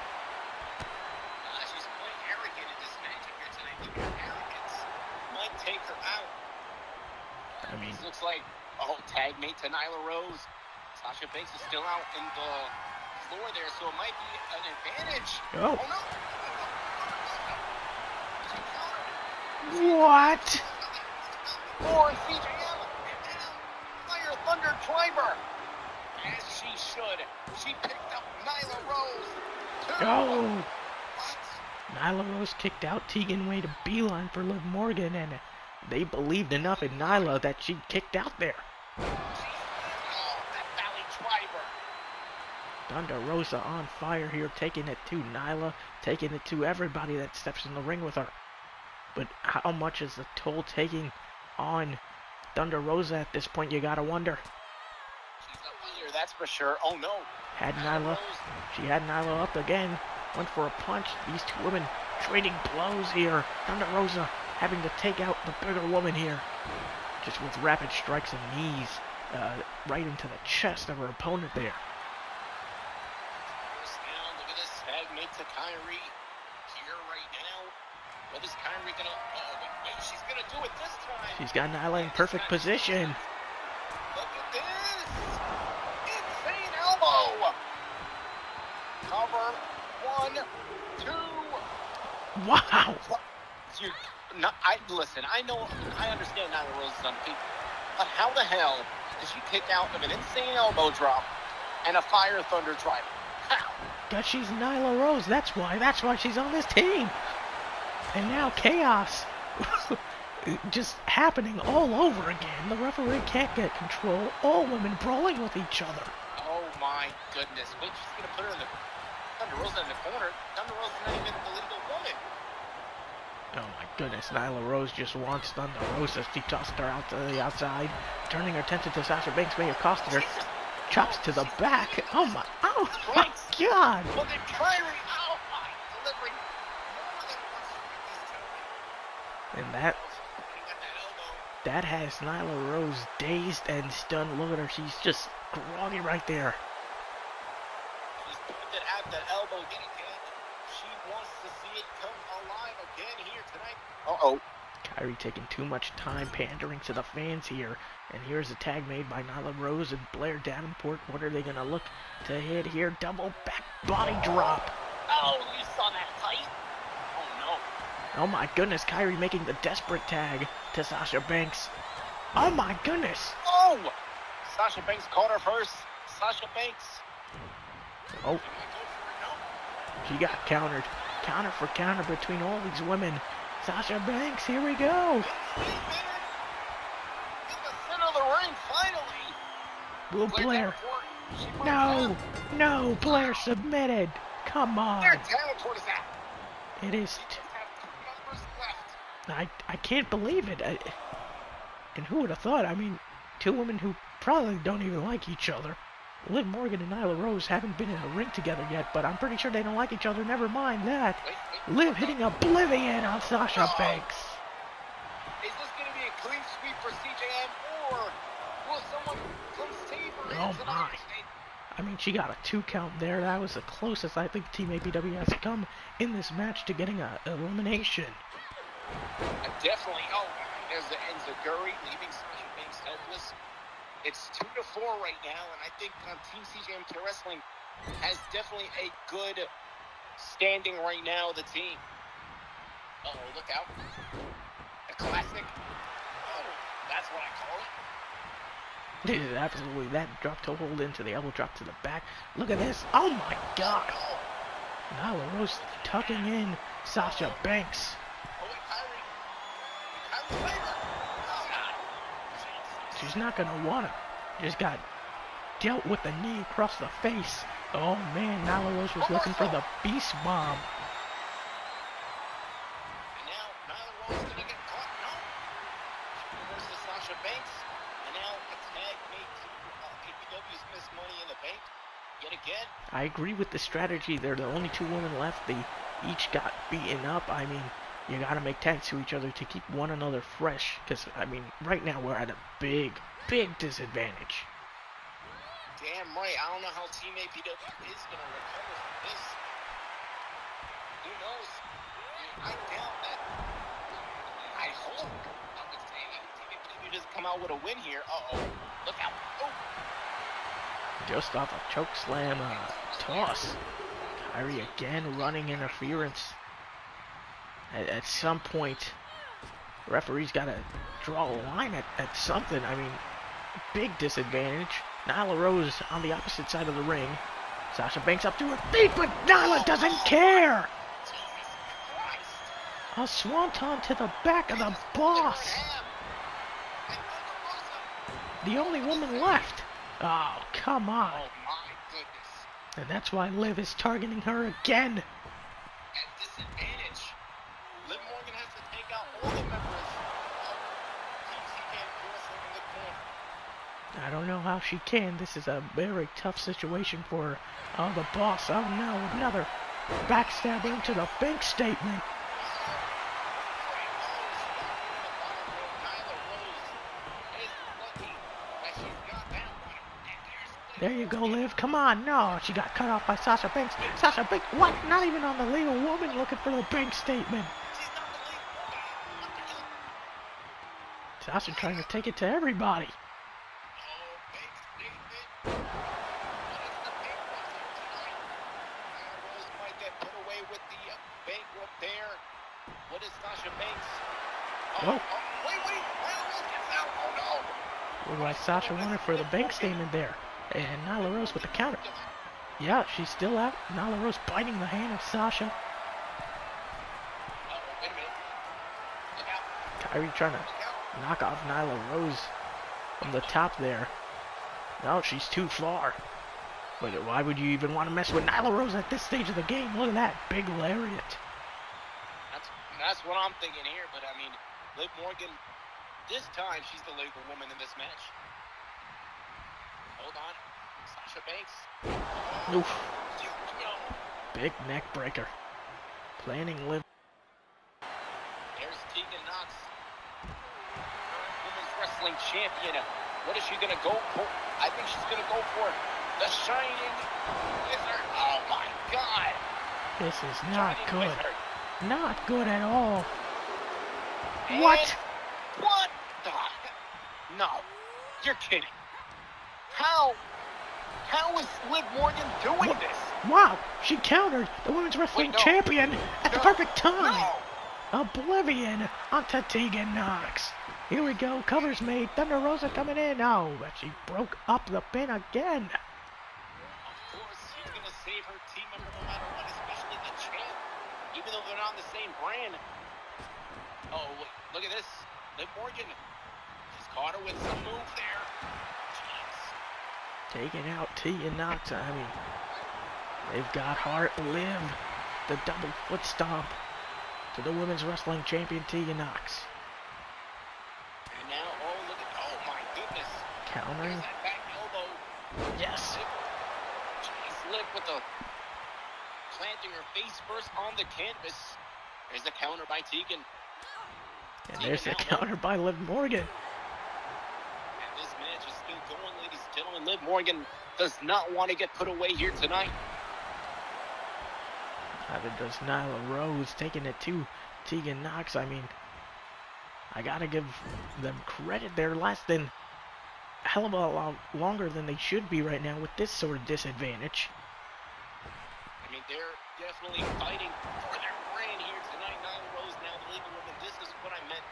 I mean, looks like tag mate to Nyla Rose. Sasha Banks is still out in the floor there, so it might be an advantage. Oh, no. What? Or C.J.M. Fire Thunder Driver. As she should. She picked up Nyla Rose. Oh. What? Nyla Rose kicked out. Tegan made a beeline for Liv Morgan, and they believed enough in Nyla that she kicked out there. That Valley Driver. Thunder Rosa on fire here, taking it to Nyla, taking it to everybody that steps in the ring with her. But how much is the toll taking on Thunder Rosa at this point, you gotta wonder. She's a player, that's for sure. Oh no. Had Nyla. She had Nyla up again. Went for a punch. These two women trading blows here. Thunder Rosa having to take out the bigger woman here. Just with rapid strikes and knees right into the chest of her opponent there. Look at this tag mate to KAIRI here right now. What is KAIRI gonna? Oh wait, she's gonna do it this time. She's got Nyla in perfect position. Look at this! Insane elbow. Cover 1, 2. Wow. Listen, I understand Nyla Rose is undefeated, but how the hell did she kick out of an insane elbow drop and a Fire Thunder Driver? How? Because she's Nyla Rose. That's why she's on this team. And now chaos just happening all over again. The referee can't get control. All women brawling with each other. Oh my goodness! Wait, she's gonna put her in the Thunder Rosa in the corner. Thunder Rosa's not even the legal woman. Oh my goodness, Nyla Rose just wants Thunder Rosa. She tossed her out to the outside, turning her attention to Sasha Banks, may have costed her. Chops to the back. Oh my God! Well, then KAIRI out by delivering more than one strike this time. And that That has Nyla Rose dazed and stunned. Look at her. She's just groggy right there. She's pointed at the elbow getting hit. She wants to see it come alive again here tonight. Uh-oh. KAIRI taking too much time pandering to the fans here. And here's a tag made by Nyla Rose and Blair Davenport. What are they going to look to hit here? Double back body drop. Oh, you saw that fight? Oh, no. Oh, my goodness. KAIRI making the desperate tag to Sasha Banks. Oh, my goodness. Oh! Sasha Banks caught her first. Sasha Banks. Oh. She got countered. Counter for counter between all these women. Sasha Banks, here we go. Will Blair? No, no, Blair submitted. Come on. It is. I can't believe it. And who would have thought? I mean, two women who probably don't even like each other. Liv Morgan and Nyla Rose haven't been in a ring together yet, but I'm pretty sure they don't like each other. Never mind that. Liv hitting Oblivion on Sasha Banks. Is this going to be a clean sweep for C.J.M. or will someone come save her? Oh my. I mean, she got a 2 count there. That was the closest I think Team APW has come in this match to getting an elimination. Definitely. Oh, there's the Enziguri leaving Sasha Banks helpless. It's 2-4 right now, and I think Team C.J.M. Pro Wrestling has definitely a good standing right now, the team. Uh-oh, look out. A classic. Oh, that's what I call it. It is absolutely that drop to hold into the elbow drop to the back. Look at this. Oh my god. Nyla Rose tucking in Sasha Banks. She's not going to want it. Just got dealt with the knee across the face. Oh man, Nyla Rose was looking for the beast bomb. And now Nyla Rose going to get caught. No. She reverses to Sasha Banks. And now a tag made to APW's Miss Money in the Bank. Yet again. I agree with the strategy. They're the only 2 women left. They each got beaten up. I mean, you gotta make tags to each other to keep one another fresh. Because, I mean, right now we're at a big disadvantage. Damn right. I don't know how Team APW is going to recover from this. Who knows? I doubt that. I hope. Team APW just come out with a win here. Uh-oh. Look out. Oh. Just off a choke slam toss. KAIRI again running interference. At some point, the referee's got to draw a line at something. I mean, big disadvantage. Nyla Rose on the opposite side of the ring. Sasha Banks up to her feet, but Nyla doesn't care. A swanton to the back of the boss. The only woman left. Oh, come on. Oh, my goodness. And that's why Liv is targeting her again. At disadvantage. Liv Morgan has to take out all the members of Team C.J.M. Pro Wrestling in the corner. I don't know how she can. This is a very tough situation for her. Oh, the boss. Oh, no. Another backstab into the bank statement. There you go, Liv. Come on. No, she got cut off by Sasha Banks. Sasha Banks. What? Not even on the legal woman looking for the bank statement. Sasha trying to take it to everybody. Oh. Looked like Sasha wanted for the bank statement there. And Nyla Rose with the counter. Yeah, she's still out. Nyla Rose biting the hand of Sasha. KAIRI trying to knock off Nyla Rose from the top there. No, she's too far. But why would you even want to mess with Nyla Rose at this stage of the game? Look at that big lariat. That's what I'm thinking here. But I mean, Liv Morgan, this time she's the legal woman in this match. Hold on. Sasha Banks. Oof. Big neck breaker. Planning Liv. There's Tegan Knox. Wrestling champion. What is she going to go for? I think she's going to go for the Shining Wizard. Oh, my God. This is not Shining good. Wizard. Not good at all. And What? What the? No. You're kidding. How is Liv Morgan doing this? Wow, she countered the women's wrestling champion at the perfect time. No. Oblivion onto Tegan Nox. Here we go, covers made. Thunder Rosa coming in. Oh, but she broke up the pin again. Of course, she's going to save her team member no matter what, especially the champ, even though they're not on the same brand. Oh, look at this. Liv Morgan. She's caught her with some move there. Jeez. Taking out Tegan Nox. I mean, they've got heart. Liv, the double foot stomp to the women's wrestling champion Tegan Nox. And now, oh my goodness. Countering. There's that back elbow. Yes. Jeez, Liv with the planting her face first on the canvas. There's the counter by Tegan. And there's the counter by Liv Morgan. And this match is still going, ladies and gentlemen. Liv Morgan does not want to get put away here tonight. Neither does Nyla. Rhodes taking it to Tegan Nox. I mean, I gotta give them credit. They're lasting a hell of a lot longer than they should be right now with this sort of disadvantage. I mean, they're definitely fighting for their brand here tonight. Nyla Rose now the legal woman. This is what I meant.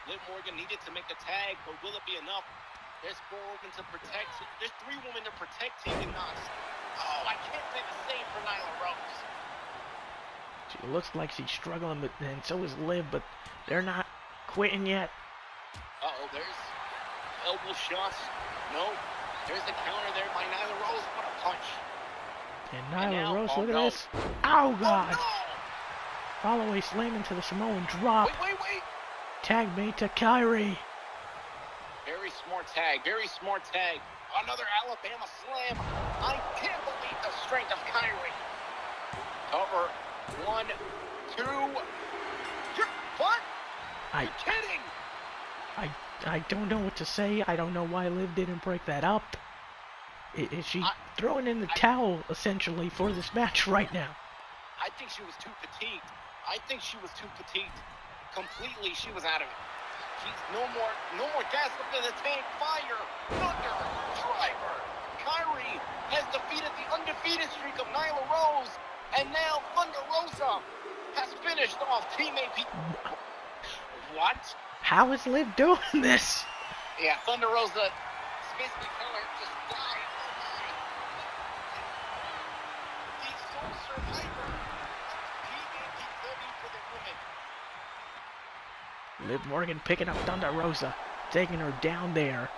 Liv Morgan needed to make the tag, but will it be enough? There's 4 women to protect. There's 3 women to protect Tegan Nox. Oh, I can't say the same for Nyla Rose. She looks like she's struggling, but and so is Liv, but they're not quitting yet. Uh-oh, there's elbow shots. No, there's the counter there by Nyla Rose. What a punch. And Nyla Rose, look at no. this. Oh, God. Oh, no. Follow-away slam into the Samoan drop. Wait. Tag made to KAIRI. Very smart tag. Very smart tag. Another Alabama slam. I can't believe the strength of KAIRI. Cover. 1, 2. What? You're kidding. I don't know what to say. I don't know why Liv didn't break that up. Is she throwing in the towel, essentially, for this match right now? I think she was too fatigued. Completely, she was out of it. She's no more gas up in the tank. Fire. Thunder. Driver. KAIRI has defeated the undefeated streak of Nyla Rose. And now Thunder Rosa has finished off Team AP. What? How is Liv doing this? Yeah, Thunder Rosa basically telling her just die. The sole survivor of PAPW for the women. Liv Morgan picking up Thunder Rosa, taking her down there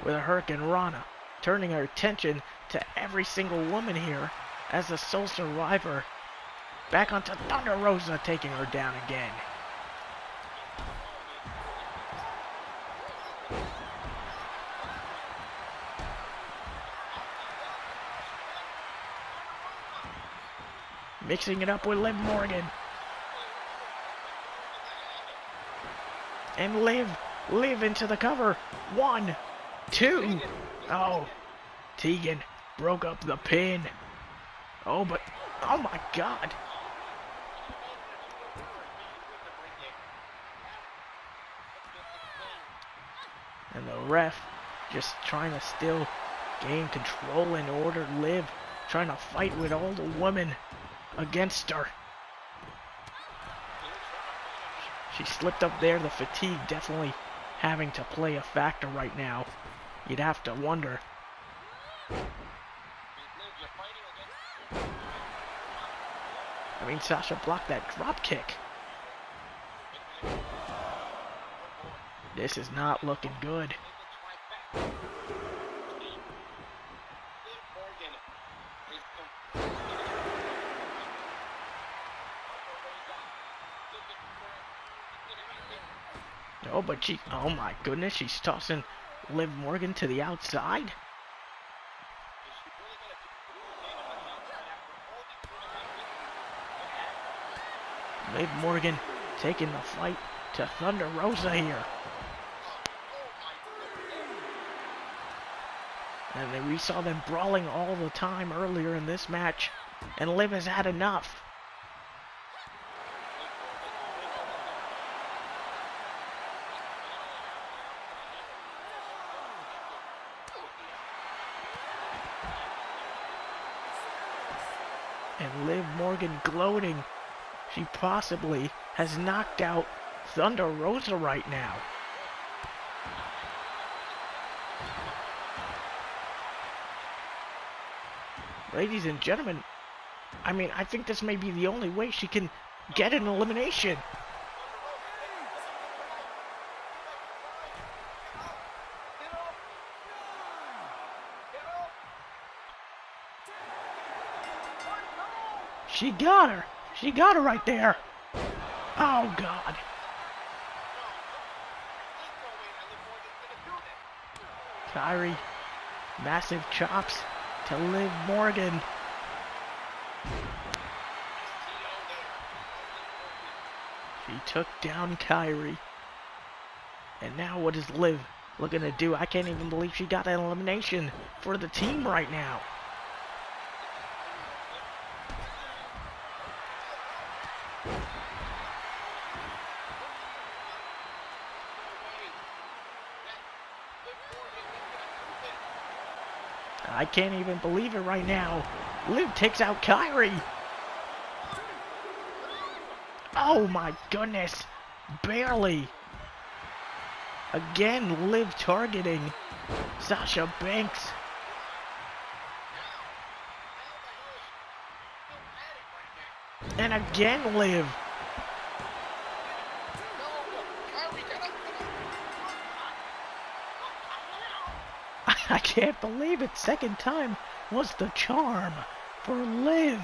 with a Hurricane Rana, turning her attention to every single woman here as a sole survivor. Back onto Thunder Rosa, taking her down again. Mixing it up with Liv Morgan. And Liv into the cover. 1, 2. Oh, Tegan broke up the pin. Oh, but, oh my God. And the ref just trying to still gain control and order Liv, trying to fight with all the women against her. She slipped up there. The fatigue definitely having to play a factor right now. You'd have to wonder. I mean, Sasha blocked that drop kick. This is not looking good. Oh, but she, oh my goodness, she's tossing Liv Morgan to the outside. Liv Morgan taking the fight to Thunder Rosa here. Oh my And then we saw them brawling all the time earlier in this match. And Liv has had enough. And Liv Morgan gloating. She possibly has knocked out Thunder Rosa right now. Ladies and gentlemen, I mean, I think this may be the only way she can get an elimination. She got her. She got her right there. Oh, God. KAIRI, massive chops to Liv Morgan. She took down KAIRI. And now what is Liv looking to do? I can't even believe she got an elimination for the team right now. I can't even believe it right now. Liv takes out KAIRI. Oh my goodness. Barely. Again, Liv targeting Sasha Banks. And again, Liv. I can't believe it. Second time was the charm for Liv.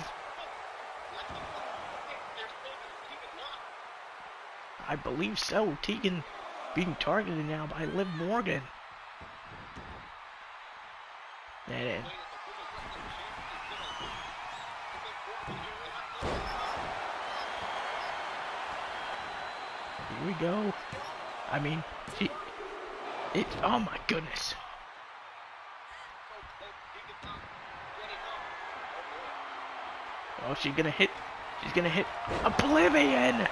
I believe so. Tegan being targeted now by Liv Morgan. And here we go. I mean, oh my goodness. Oh, she's gonna hit Oblivion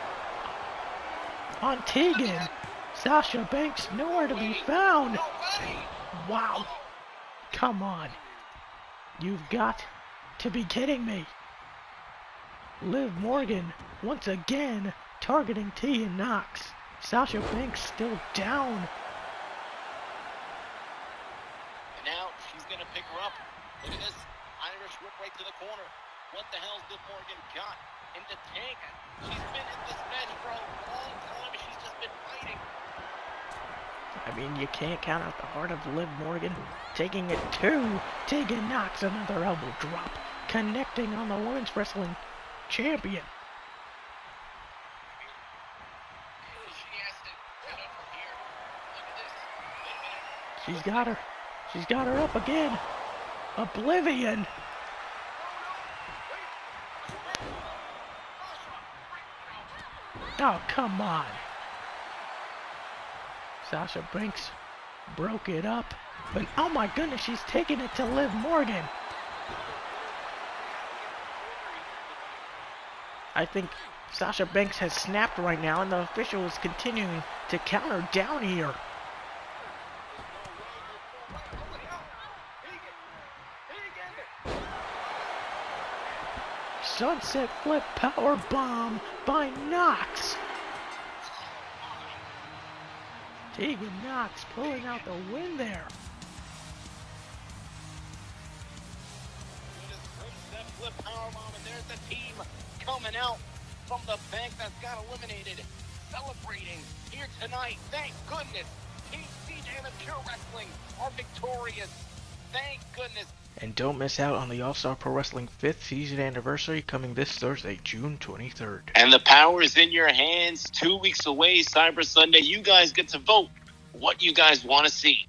on Tegan. Sasha Banks nowhere to be found. Wow. Come on. You've got to be kidding me. Liv Morgan once again targeting Tegan Knox. Sasha Banks still down. And now she's gonna pick her up. Look at this. Irish whip right to the corner. What the hell's Liv Morgan got into Tegan? She's been in this match for a long time. She's just been fighting. I mean, you can't count out the heart of Liv Morgan. Taking it to Tegan Knox, another elbow drop. Connecting on the Women's Wrestling Champion. She has to get up from here. Look at this. She's got her. She's got her up again. Oblivion. Oh, come on. Sasha Banks broke it up. But, oh my goodness, she's taking it to Liv Morgan. I think Sasha Banks has snapped right now, and the official is continuing to counter down here. Sunset flip power bomb by Knox. Tegan Knox pulling out the win there. Sunset flip power bomb, and there's the team coming out from the bank that got eliminated, celebrating here tonight. Thank goodness, Team C.J.M and Pure Wrestling are victorious. Thank goodness. And don't miss out on the All-Star Pro Wrestling 5th season anniversary coming this Thursday, June 23rd. And the power is in your hands. 2 weeks away, Cyber Sunday. You guys get to vote what you guys want to see.